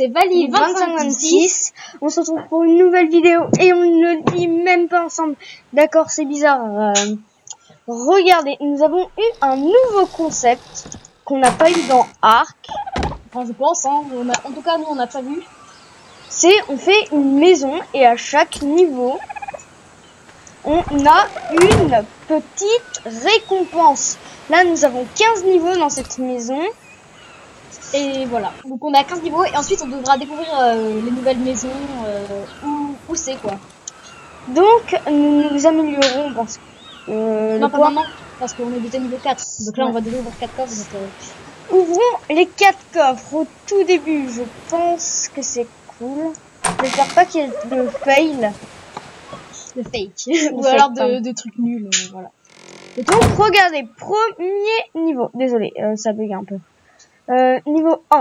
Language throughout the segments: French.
c'est Vali 2526. On se retrouve pour une nouvelle vidéo et on ne le dit même pas ensemble. D'accord, c'est bizarre. Regardez, nous avons eu un nouveau concept qu'on n'a pas eu dans Ark. Enfin, je pense, hein. En tout cas, nous, on n'a pas vu. C'est, on fait une maison et à chaque niveau, on a une petite récompense. Là, nous avons 15 niveaux dans cette maison. Et voilà. Donc, on a 15 niveaux et ensuite, on devra découvrir les nouvelles maisons, où c'est, quoi. Donc, nous nous améliorons parce que... non, pas maintenant, parce qu'on est déjà niveau 4. Donc là, on va déjà ouvrir 4 coffres. Donc, ouvrons les 4 coffres au tout début. Je pense que c'est cool. J'espère pas qu'il y ait de fail. de fake. Ou alors de trucs nuls, voilà. Et donc, regardez, premier niveau. Désolé, ça bug un peu. Niveau 1.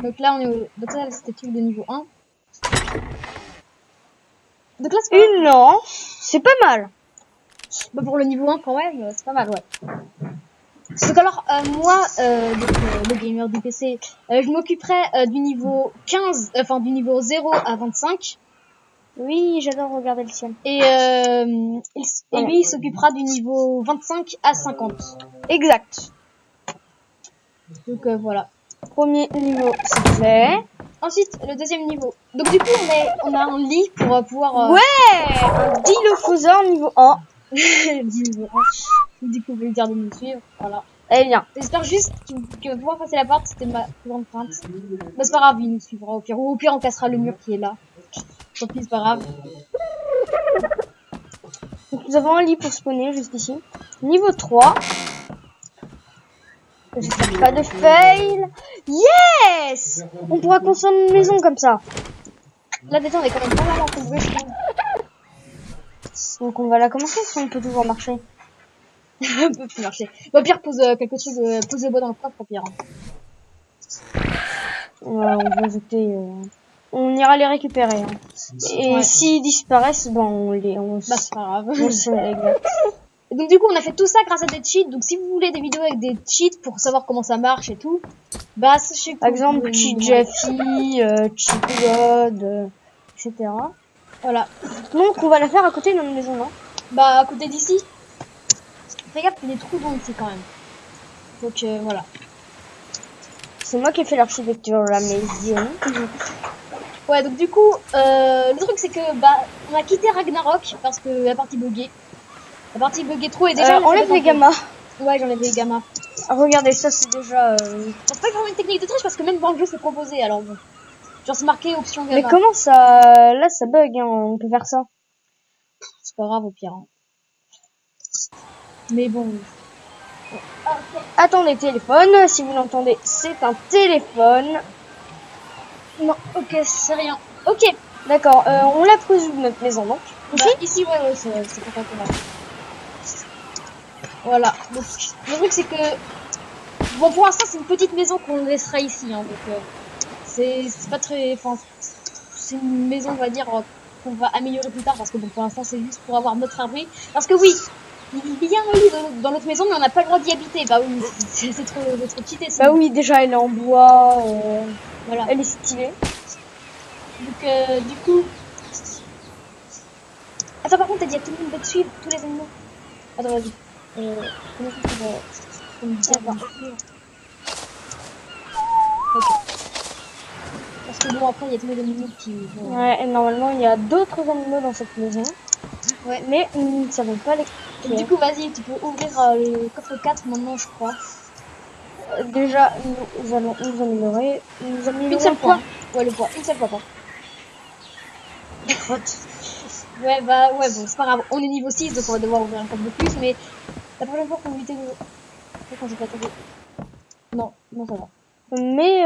Donc là, on est donc là, c'était tout de niveau 1. Donc là, c'est une lance. C'est pas mal. Bah, pour le niveau 1, quand même, c'est pas mal, ouais. Donc alors, moi, le gamer du PC, je m'occuperai du niveau 15, enfin du niveau 0 à 25. Oui, j'adore regarder le ciel. Et lui, il s'occupera du niveau 25 à 50. Exact. Donc voilà. Premier niveau, c'est fait. Ensuite, le deuxième niveau. Donc du coup, on a un lit pour pouvoir... Ouais, un dilophosaure niveau 1. niveau 1. Du coup, vous pouvez dire de nous suivre. Voilà. Allez, viens. J'espère juste qu'il va pouvoir passer la porte. C'était ma plus grande crainte. Bah, c'est pas grave, il nous suivra au pire. Ou au pire, on cassera le mur qui est là. Tant pis, c'est pas grave. Donc, nous avons un lit pour spawner juste ici. Niveau 3. J'espère pas de fail. Yes! On pourra construire une maison comme ça. Là, déjà, on est quand même pas mal encombré, je trouve. Donc, on va la commencer si on peut toujours marcher. On peut plus marcher. Bah, au pire, pose quelques trucs, pose le bois dans le coffre, au pire. Ouais, on va jeter... on ira les récupérer. Hein. Et ouais. S'ils disparaissent, ben bah, c'est pas grave. Exact. Et donc du coup on a fait tout ça grâce à des cheats. Donc si vous voulez des vidéos avec des cheats pour savoir comment ça marche et tout, bah sachez que... Par exemple, Cheat Jeffy, Cheat God, etc. Voilà. Donc on va la faire à côté de notre maison, non? Bah à côté d'ici. Fais gaffe, il y a des trous dans ici quand même. Donc voilà. C'est moi qui ai fait l'architecture de la maison. Ouais, donc du coup, le truc c'est que bah on a quitté Ragnarok parce que la partie buggée. La partie buggée trop et déjà... enlève les gammas. Ouais, j'enlève les gammas. Regardez, ça c'est déjà... C'est pas vraiment une technique de triche parce que même dans le jeu c'est proposé, alors bon. Genre c'est marqué option gamma. Mais comment ça... Là ça bug, hein, on peut faire ça. C'est pas grave au pire. Hein. Mais bon... Okay. Attendez, téléphone, si vous l'entendez, c'est un téléphone. Non, ok, c'est rien. Ok, d'accord, on l'a prise de notre maison, donc. Ici, ici, ouais, c'est pas très mal. Voilà, donc le truc c'est que... Bon, pour l'instant, c'est une petite maison qu'on laissera ici, hein, donc c'est pas très... Enfin, c'est une maison, on va dire, qu'on va améliorer plus tard, parce que bon, pour l'instant, c'est juste pour avoir notre abri. Parce que oui, il y a un lit dans notre maison, mais on n'a pas le droit d'y habiter. Bah oui, c'est trop cheaté. Bah oui, déjà, elle est en bois, voilà. Elle est stylée. Donc, du coup... Attends, par contre, t'as dit à tout le monde de te suivre, tous les animaux. Attends, vas-y. Comment ça se fait? Ok. Parce que bon, après, il y a tous les animaux qui... Ouais, et normalement, il y a d'autres animaux dans cette maison. Ouais. Mais nous ne savons pas lesquels. Du coup, vas-y, tu peux ouvrir le coffre 4 maintenant, je crois. Déjà, nous allons nous améliorer. Une seule fois. Ouais, le poids. Une seule fois, pas. Ouais, bah, ouais, bon, c'est pas grave. On est niveau 6, donc on va devoir ouvrir un coffre de plus, mais la prochaine fois qu'on évite de... Quand j'ai pas attaqué. Non, non, ça va. Mais,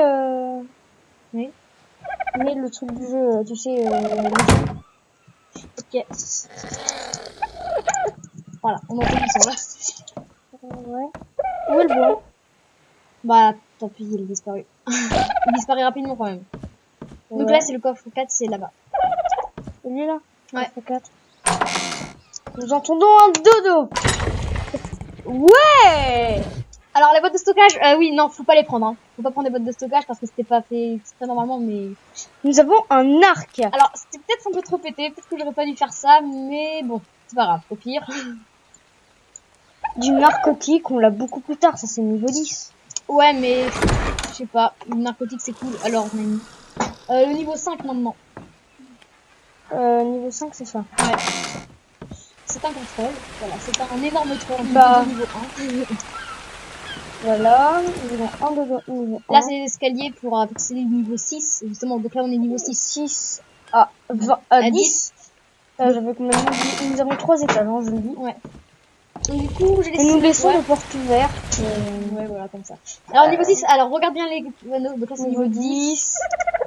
oui. Mais le truc du jeu, tu sais, ok. Voilà, on entend du son là. Ouais. Où est le bois? Bah, tant pis, il est disparu. Il disparaît rapidement quand même. Donc là, c'est le coffre 4, c'est là-bas. Celui là? Ouais. Coffre 4. Nous entendons un dodo. Ouais! Alors les boîtes de stockage, oui, non, faut pas les prendre. Hein. Faut pas prendre des boîtes de stockage parce que c'était pas fait exprès normalement, mais... Nous avons un arc. Alors, c'était peut-être un peu trop pété, peut-être que j'aurais pas dû faire ça, mais bon, c'est pas grave, au pire. Du narcotique, on l'a beaucoup plus tard, ça c'est niveau 10. Ouais, mais je sais pas, le narcotique c'est cool, alors on a mis le niveau 5 maintenant. Niveau 5, c'est ça. Ouais. C'est un contrôle, voilà, c'est un énorme troll Bah. de niveau 1. Voilà, niveau 1, 2, niveau 1. Là, c'est l'escalier pour accéder au niveau 6, justement, donc là on est niveau 6. 6 à 20, à 10. J'avais complètement dit, nous avons 3 étages, hein, je le dis. Ouais. Donc, du coup, j'ai Et nous laissons les portes ouvertes. Ouais, voilà, comme ça. Alors, niveau 6, alors regarde bien les panneaux, donc là c'est Niveau 10,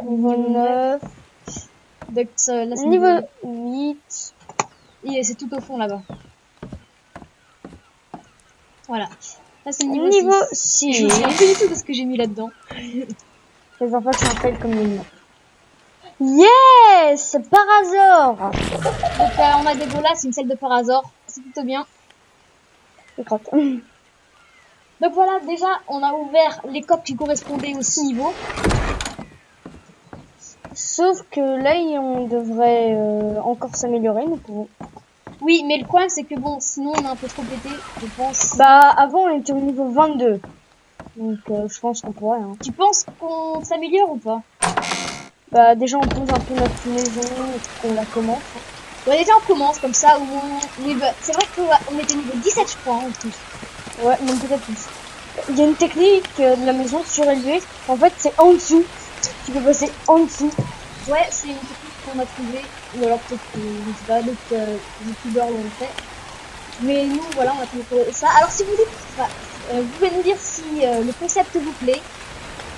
niveau 9, donc là c'est niveau 8. Et c'est tout au fond là-bas. Voilà. Là c'est le niveau, Niveau 6. 6. Je me souviens plus du tout de ce que j'ai mis là-dedans. Les enfants s'appellent comme les noms. Yes! Parazor! Donc on a des bolas, c'est une salle de Parazor. C'est plutôt bien. Je crotte. Donc voilà, déjà on a ouvert les coques qui correspondaient aux 6 niveaux. Sauf que là, on devrait encore s'améliorer, nous pouvons. Oui, mais le problème c'est que bon, sinon on est un peu trop pété, je pense. Bah, avant on était au niveau 22. Donc je pense qu'on pourrait. Hein. Tu penses qu'on s'améliore ou pas? Bah, déjà on pose un peu notre maison et qu'on la commence. Ouais, déjà on commence comme ça, oui, bah, c'est vrai qu'on était niveau 17 je crois en plus. Ouais, même peut-être plus. Il y a une technique de la maison surélevée. En fait, c'est en dessous. Tu peux passer en dessous. Ouais, c'est une technique qu'on a trouvée, ou alors peut-être que, je sais pas, d'autres youtubeurs l'ont fait. Mais nous, voilà, on a trouvé ça. Alors si vous dites, enfin, vous pouvez nous dire si le concept vous plaît.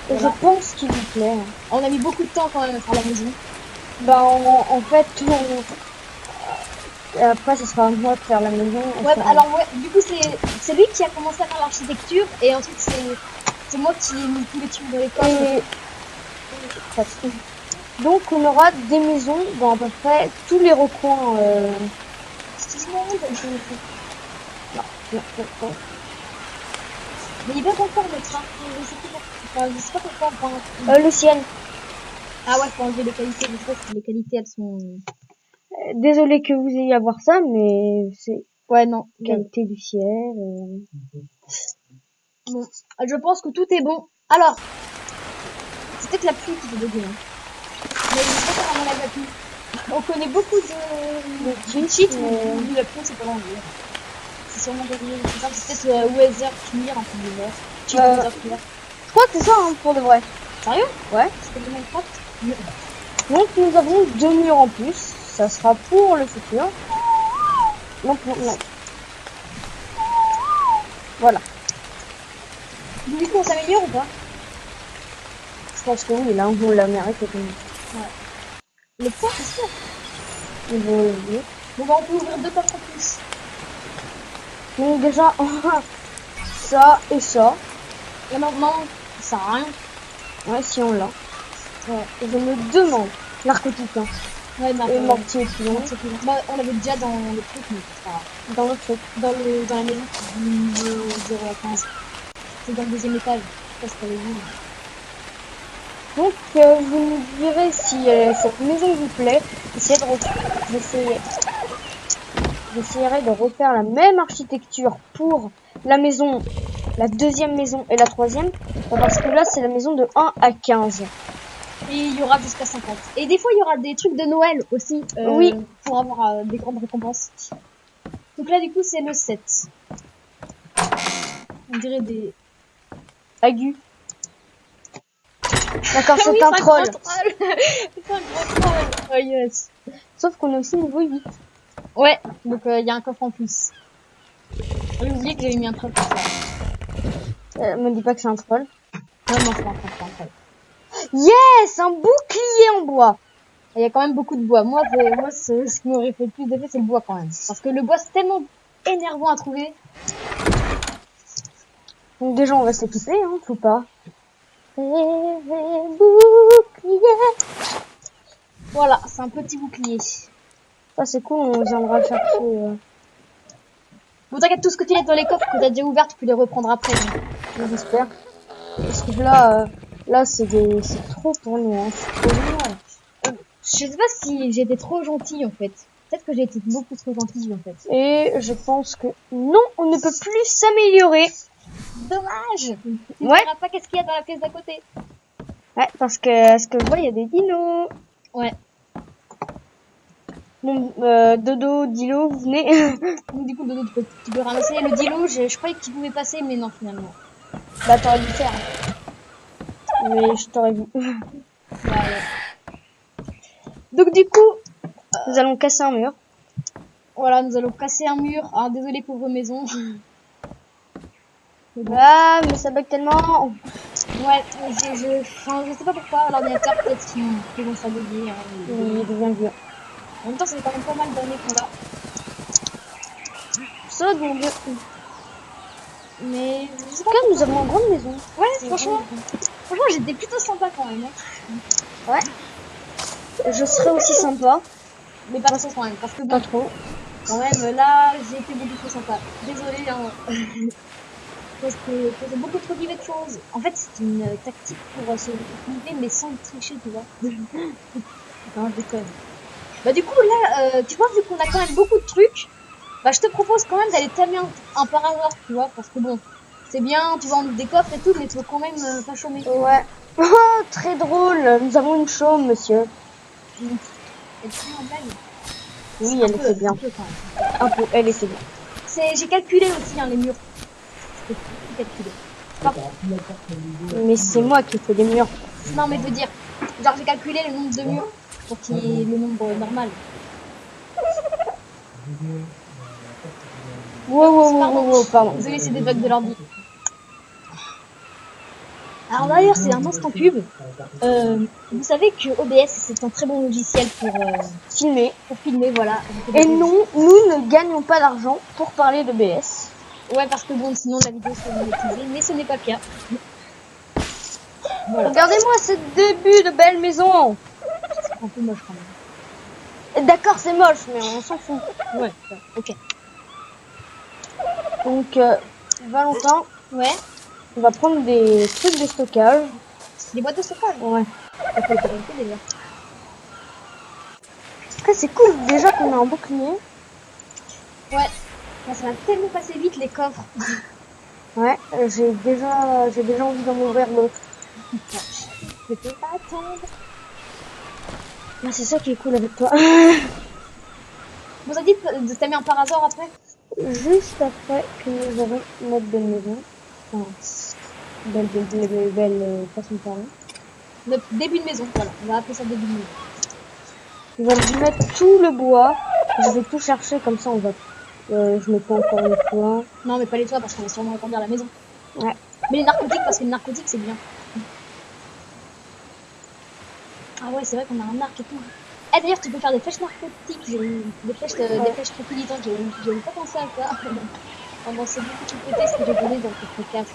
Voilà. Je pense qu'il vous plaît. Hein. On a mis beaucoup de temps quand même à faire la maison. Bah, en fait, après, ce sera à moi de faire la maison. Ouais, bah, alors ouais, du coup, c'est lui qui a commencé à faire l'architecture, et ensuite c'est moi qui ai mis tous les tubes dans l'école. Donc on aura des maisons dans à peu près tous les recoins. Excuse-moi, mais il va encore le train. Je sais pas pourquoi. Le ciel. Ah ouais, faut enlever les qualités. Je sais que les qualités elles sont. Désolé que vous ayez à voir ça, mais c'est ouais non. Qualité du ciel. Bon, je pense que tout est bon. Alors, c'est peut-être la pluie qui fait bugger. Hein. Mais je sais pas comment la pluie. On connaît beaucoup de cheats, mais la pluie c'est pas l'enlever. C'est sûrement derrière. C'est peut-être Weather Clear en plus de Weather Clear. Je crois que c'est ça hein, pour de vrai. Sérieux? Ouais. C'est de Minecraft. Donc nous avons 2 murs en plus. Ça sera pour le futur. Non, non. Voilà. Du coup, on s'améliore ou pas? Je pense que oui, là on l'a mérité. Ouais. Le point, c'est sûr. Bon, bah on peut ouvrir 2 portes en plus. Donc déjà, ça et ça. Là maintenant, ça sert à rien. Ouais, si on l'a. Ouais. Et je me demande, narcotique, hein. Ouais, et mortier pilon. Bah, on l'avait déjà dans le truc, mais c'est pas grave. Dans le truc. Dans la maison, niveau 0 à 15. C'est dans le 2e étage. Je sais pas si t'avais vu. Donc, vous nous direz si cette maison vous plaît. J'essaierai de refaire la même architecture pour la maison, la 2e maison et la 3e. Parce que là, c'est la maison de 1 à 15. Et il y aura jusqu'à 50. Et des fois, il y aura des trucs de Noël aussi. Oui. Pour avoir des grandes récompenses. Donc là, du coup, c'est le 7. On dirait des... Aigus. D'accord, c'est oui, un troll. C'est un gros troll. Oh yes. Sauf qu'on est aussi niveau 8. Ouais, donc il y a un coffre en plus. J'ai oublié que j'avais mis un troll pour ça. Me dis pas que c'est un troll. Non, c'est pas un troll. Yes, un bouclier en bois. Il y a quand même beaucoup de bois. Moi, ce qui m'aurait fait le plus d'effet, c'est le bois quand même. Parce que le bois, c'est tellement énervant à trouver. Donc déjà, on va s'équiper, hein, faut pas. Bouclier. Voilà, c'est un petit bouclier. Ça, c'est cool, on viendra chercher. Bon, t'inquiète, tout ce que tu laisses dans les coffres que t'as déjà ouvert, tu peux les reprendre après. J'espère. Parce que là, c'est trop pour nous, hein. C'est trop génial. Je sais pas si j'ai été trop gentille en fait. Peut-être que j'ai été beaucoup trop gentille en fait. Et je pense que non, on ne peut plus s'améliorer. Dommage. Tu ne Ouais. verras pas qu'est-ce qu'il y a dans la pièce d'à côté. Ouais, parce que ce que je vois, il y a des dinos. Ouais. Bon, Dodo, Dilo, vous venez. Donc du coup, Dodo, tu peux ramasser le dilo. Je croyais que tu pouvais passer, mais non finalement. Bah, t'aurais dû le faire. Mais je t'aurais vu. Ouais. Donc du coup, Nous allons casser un mur. voilà, nous allons casser un mur. Ah, désolé pauvre maison. Ah, mais ça bug tellement. Ouais, je sais pas pourquoi l'ordinateur peut-être qu'ils vont s'abonner. Hein, Il devient vieux. en même temps, c'est quand même pas mal d'années qu'on a. Ça, mon vieux. Mais je sais En pas. tout cas, nous avons une grande maison. Ouais, franchement, j'étais plutôt sympa quand même. Hein. Ouais. Je serais aussi sympa. Mais pas trop quand même, parce que Pas bon, trop. quand même, là, j'ai été beaucoup trop sympa. Désolée, hein. Parce que j'ai beaucoup trop dit de choses. En fait, c'est une tactique pour se motiver, mais sans tricher, tu vois. Non, je déconne. Bah du coup, là, tu vois, vu qu'on a quand même beaucoup de trucs, bah je te propose quand même d'aller tamer un par hasard, tu vois, parce que bon, c'est bien, tu vois, on ouvre des coffres et tout, mais il faut quand même pas chômer. Ouais. Oh, très drôle. Nous avons une chaume, monsieur. Elle tient en blague. Oui, elle était bien. Un peu quand même. Un peu, elle était bien. J'ai calculé aussi, hein, les murs. J'ai tout calculé. Mais c'est moi qui ai fait les murs. Non, mais de dire, genre j'ai calculé le nombre de murs pour qu'il y ait le nombre normal. Wow, pardon. Désolé, c'est des bugs de l'ordi. Alors d'ailleurs, c'est un instant pub. Vous savez que OBS, c'est un très bon logiciel Filmer. pour filmer, voilà. Et non, nous ne gagnons pas d'argent pour parler de BS. Ouais, parce que bon, sinon la vidéo serait monétisée, mais ce n'est pas le cas. Voilà. Regardez-moi ce début de belle maison. C'est un peu moche quand même. D'accord, c'est moche, mais on s'en fout. Ouais, ok. Donc, Valentin, Ouais, on va prendre des trucs de stockage. des boîtes de stockage. Ouais. Ça peut être un déjà. Après, c'est cool déjà qu'on a un bouclier. Ouais, ça va tellement passer vite les coffres. Ouais, j'ai déjà envie d'en ouvrir l'autre. Je peux pas attendre. Ah, c'est ça qui est cool avec toi. Vous avez dit de tamer un par hasard après? Juste après que nous avons notre belle maison. Enfin, belle façon de parler. Notre début de maison, voilà. On va appeler ça début de maison. Je vais mettre tout le bois. Je vais tout chercher, comme ça on va... je mets pas encore le toit. Non, mais pas les toits parce qu'on va sûrement agrandir la maison. Ouais. Mais les narcotiques, parce que les narcotiques, c'est bien. Ah ouais, c'est vrai qu'on a un arc et tout. Eh, d'ailleurs, tu peux faire des flèches narcotiques, des flèches tranquillisantes. J'avais pas pensé à ça. Pendant ces beaucoup de tests que j'ai donné dans le podcast.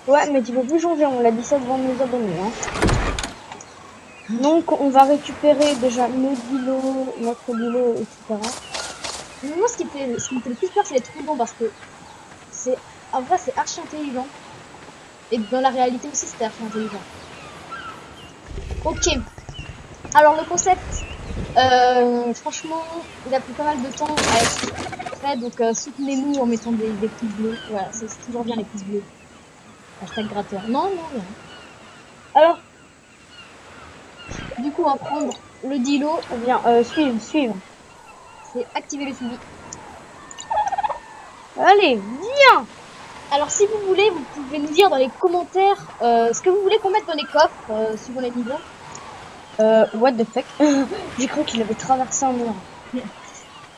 Ouais, mais tu peux plus changer, on l'a dit ça devant nos abonnés. Hein. Donc, on va récupérer déjà nos dilos, notre dilo, etc. Moi, ce qui me fait le plus peur, c'est les trombons parce que en vrai, c'est archi intelligent. Et dans la réalité aussi, c'était archi intelligent. Ok. Alors, le concept, franchement, il a pris pas mal de temps à être fait, donc soutenez-nous en mettant des pouces bleus. Voilà, c'est toujours bien les pouces bleus. Hashtag gratteur. Non, rien. Alors, du coup, on va prendre le dilo. Bien, suivre. C'est activer le suivi. Allez, viens. Alors, si vous voulez, vous pouvez nous dire dans les commentaires ce que vous voulez qu'on mette dans les coffres, suivant les niveaux. What the fuck. J'ai cru qu'il avait traversé un mur.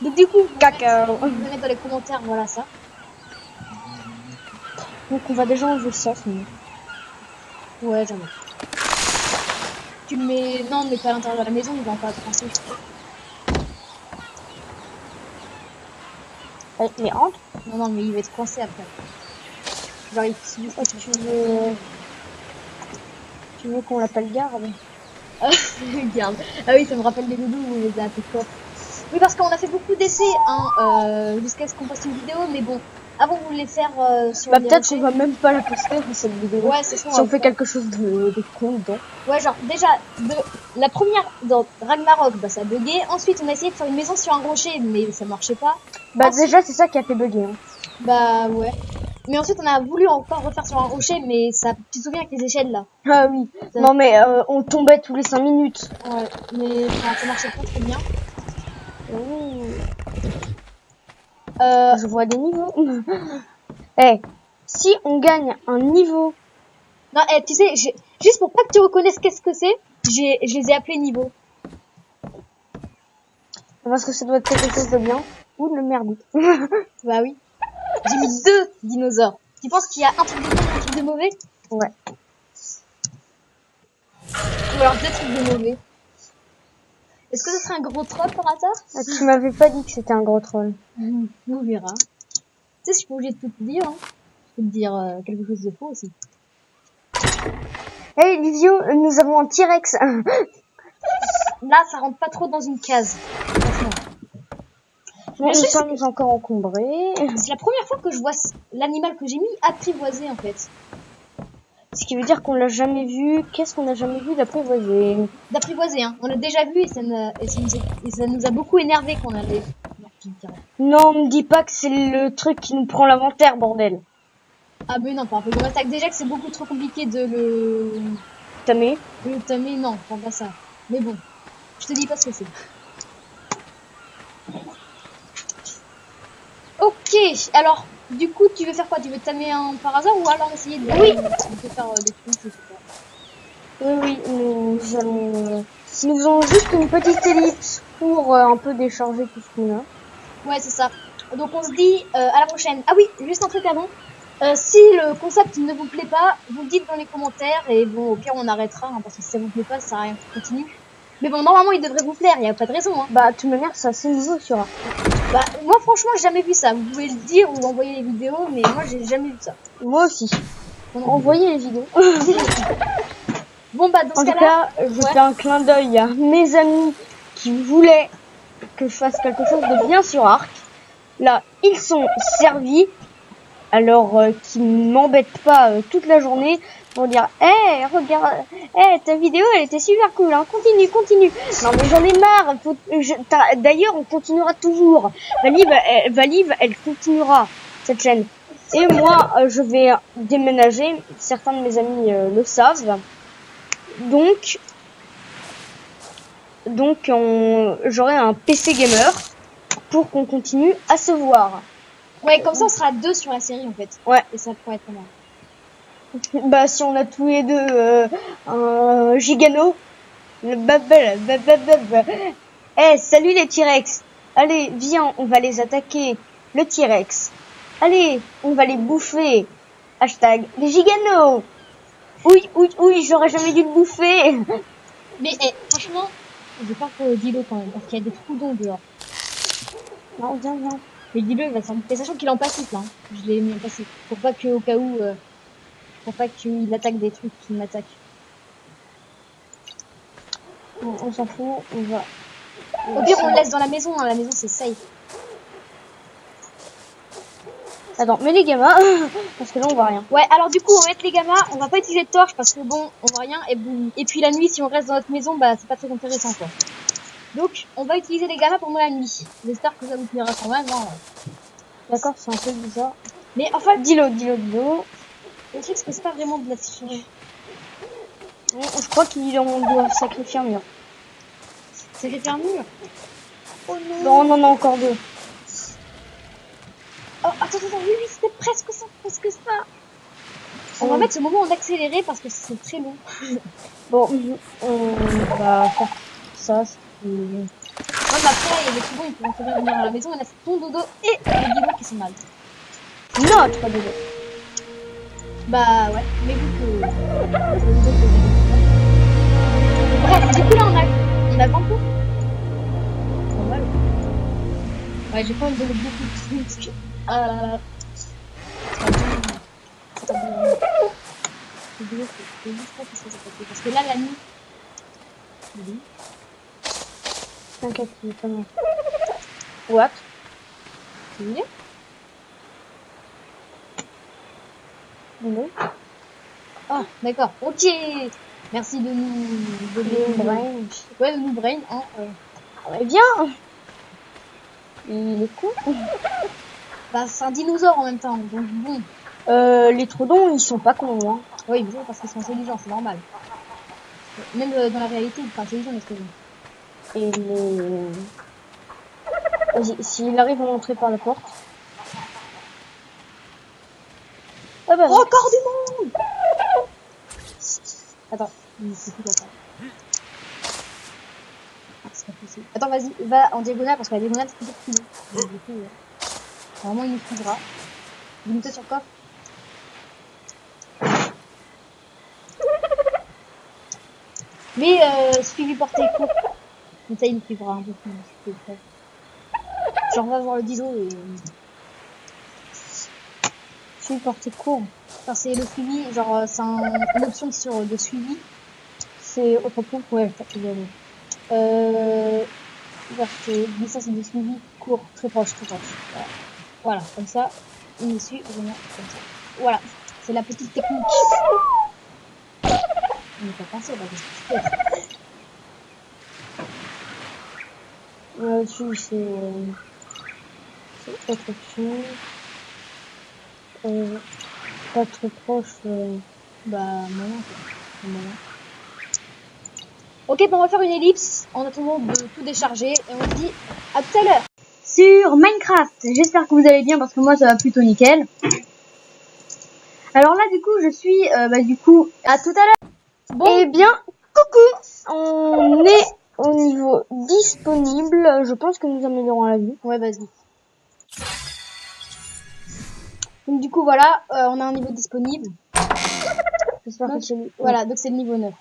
Donc, du coup, Cacao. vous pouvez mettre dans les commentaires, voilà ça. Donc, on va déjà enlever ça, sinon. Ouais, j'en ai. Tu le mets... Non, mais pas à l'intérieur de la maison, il va pas penser. Mais entre. Non, mais il va être coincé après. Genre, tu veux qu'on l'appelle garde? Regarde. Ah oui, ça me rappelle les doudous où on les a appelés coffres. Oui, parce qu'on a fait beaucoup d'essais hein, jusqu'à ce qu'on poste une vidéo, mais bon, avant vous les faire sur Bah les peut-être qu'on rochers. va même pas la poster cette vidéo. Ouais, c'est ça. Si on fait quelque chose de con dedans. Ouais, genre déjà la première dans Ragnarok, bah ça a bugué. Ensuite, on a essayé de faire une maison sur un rocher, mais ça marchait pas. Bah Ensuite, déjà c'est ça qui a fait bugger. Hein. bah ouais. Mais ensuite, on a voulu encore refaire sur un rocher, mais ça, tu te souviens avec les échelles là. Ah oui. Ça- Non mais on tombait tous les 5 minutes. Ouais, mais enfin, ça marchait pas très bien. Ouh, Euh, je vois des niveaux. Eh, si on gagne un niveau, non, tu sais, juste pour pas que tu reconnaisses qu'est-ce que c'est, je les ai appelés niveaux. parce que ça doit être quelque chose de bien ou de merde. Bah oui. J'ai mis 2 dinosaures. Tu penses qu'il y a un truc de bon et un truc de mauvais? Ouais. Ou alors 2 trucs de mauvais. Est-ce que ce serait un gros troll par hasard? Ah, tu m'avais pas dit que c'était un gros troll. On verra. Tu sais, je suis pas obligée de tout te dire. Hein. Je peux te dire quelque chose de faux aussi. Hey Livio, nous avons un T-Rex. Là, ça rentre pas trop dans une case. Franchement. Bon, nous truc, sommes encore encombrés. C'est la première fois que je vois l'animal que j'ai mis apprivoisé en fait. Ce qui veut dire qu'on l'a jamais vu. Qu'est-ce qu'on a jamais vu d'apprivoisé? D'apprivoiser, hein. On l'a déjà vu et ça nous a beaucoup énervé qu'on avait. Non, me dis pas que c'est le truc qui nous prend l'inventaire, bordel. Ah mais non, pas un peu de attaque. Déjà que c'est beaucoup trop compliqué de Tamé. le tamer, non, pas ça. Mais bon, je te dis pas ce que c'est. Ok, alors, du coup, tu veux faire quoi? Tu veux tamer un par hasard ou alors essayer de... Oui. De faire des trucs, je sais pas. Oui, nous allons... Nous faisons juste une petite ellipse pour un peu décharger tout ce qu'on a. Ouais, c'est ça. Donc on se dit à la prochaine. Ah oui, juste un truc avant. Si le concept ne vous plaît pas, vous le dites dans les commentaires et bon, au pire on arrêtera hein, parce que si ça vous plaît pas, ça sert à rien qu'on continue. Mais bon, normalement il devrait vous plaire, il y a pas de raison. Hein. Bah, de toute manière, c'est assez nouveau sur Arc. Bah moi franchement j'ai jamais vu ça. Vous pouvez le dire ou envoyer les vidéos, mais moi j'ai jamais vu ça. Moi aussi. Envoyez les vidéos. Bon bah dans ce En tout cas-là, cas, je fais un clin d'œil à mes amis qui voulaient que je fasse quelque chose de bien sur Arc. Là, ils sont servis. Alors qu'ils m'embêtent pas toute la journée pour dire hey, regarde, hey, ta vidéo elle était super cool, hein, continue. Non mais j'en ai marre. D'ailleurs, on continuera toujours. Valive, elle continuera cette chaîne. Et moi, je vais déménager. Certains de mes amis le savent. Donc, j'aurai un PC gamer pour qu'on continue à se voir. ouais, comme ça on sera 2 sur la série en fait. Ouais. Et ça pourrait être pas mal. Bah si on a tous les deux un gigano. Eh, salut les T-Rex. Allez, viens, on va les attaquer. Le T-Rex. Allez, on va les bouffer. Hashtag les giganos. Oui, j'aurais jamais dû le bouffer. Mais franchement, je vais pas pour le Dilo quand même, parce qu'il y a des trous d'eau dehors. Non, viens. Mais le Dilo il va s'en mais sachant qu'il est en passif là. Hein. Je l'ai mis en passif. Pour pas que au cas où pour pas qu'il attaque des trucs qui m'attaquent. On s'en fout, on va... Au pire on le laisse dans la maison, hein. La maison c'est safe. Attends, mais les gamins, parce que là on voit rien. Ouais, alors du coup on va mettre les gammas, on va pas utiliser de torche parce que bon, on voit rien et puis la nuit si on reste dans notre maison, bah c'est pas très intéressant quoi. Donc on va utiliser les gammas pendant la nuit. J'espère que ça vous plaira quand même. Hein. D'accord, c'est un peu bizarre. Mais enfin, Dilo. le truc c'est que c'est pas vraiment de la triche. Je crois qu'il doit sacrifier un mur. Sacrifier un mur. Oh non. Non, on en a encore 2. Oh, attends, oui, c'était presque ça. On va mettre ce moment en accéléré parce que c'est très long. Bon, on va faire ça. Ouais, mais après, il y a des poumons, ils pourront très bien venir à la maison. Il y en a ton dodo et les guimauves qui sont mal. Notre dodo. Bah ouais, mais vu que... Bref, du coup là, on a 20 points. Pas mal. Ouais, j'ai quand même donné beaucoup de trucs. C'est pas bon. C'est juste pas que ça s'est passé. Parce que là, la nuit... T'inquiète, c'est pas mal. What? Tu veux dire? Non. Ah, d'accord. Ok. Merci de nous donner Le brain. Ouais, de nous brain, hein. Mais viens! Il est con. Bah, c'est un dinosaure en même temps, donc bon. Les troodons, ils sont pas cons, hein. Oui, mais c'est parce qu'ils sont intelligents, c'est normal. Même dans la réalité, ils sont intelligents, les troudons. Et les... Vas-y, s'il arrive à entrer par la porte. Ah bah, Encore du monde! Attends, c'est plus pour ça. Ah, c'est pas possible. Attends, vas-y, va en diagonale, parce que la diagonale, c'est toujours plus long. Donc, du coup, normalement, il nous trouvera. Limité sur le coffre. Mais, suivi portée court. Comme ça, il nous suivra un peu plus. Genre, on va voir le dino et... suivi portée court. Enfin, c'est le suivi, genre, c'est une option sur de suivi. C'est autre point. Ouais, t'as plus bien. Mais ça, c'est de suivi court, très proche. Voilà, comme ça, il me suit vraiment comme ça. Voilà, c'est la petite technique. On n'est pas pensé, là, qu'est-ce que Là-dessus, c'est autre option. Pas trop proche. Bah, moyen, quoi. Moyen. Ok, bon, on va faire une ellipse en attendant de tout décharger et on se dit à tout à l'heure Sur Minecraft. J'espère que vous allez bien parce que moi ça va plutôt nickel. Alors là du coup je suis à tout à l'heure. Bon. Eh bien coucou, on est au niveau disponible. Je pense que nous améliorons la vie. Ouais, vas-y. Donc du coup voilà, on a un niveau disponible. J'espère que c'est voilà, donc c'est le niveau 9.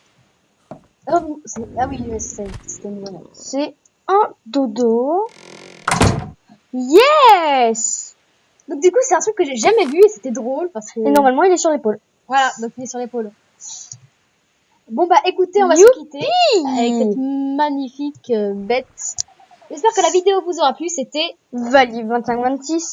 Ah oui, c'était le niveau 9. C'est un dodo. Yes. Donc du coup c'est un truc que j'ai jamais vu et c'était drôle parce que... Et normalement il est sur l'épaule. Voilà, donc il est sur l'épaule. Bon bah écoutez, on va se quitter avec cette magnifique bête. J'espère que la vidéo vous aura plu, c'était Vali 25-26.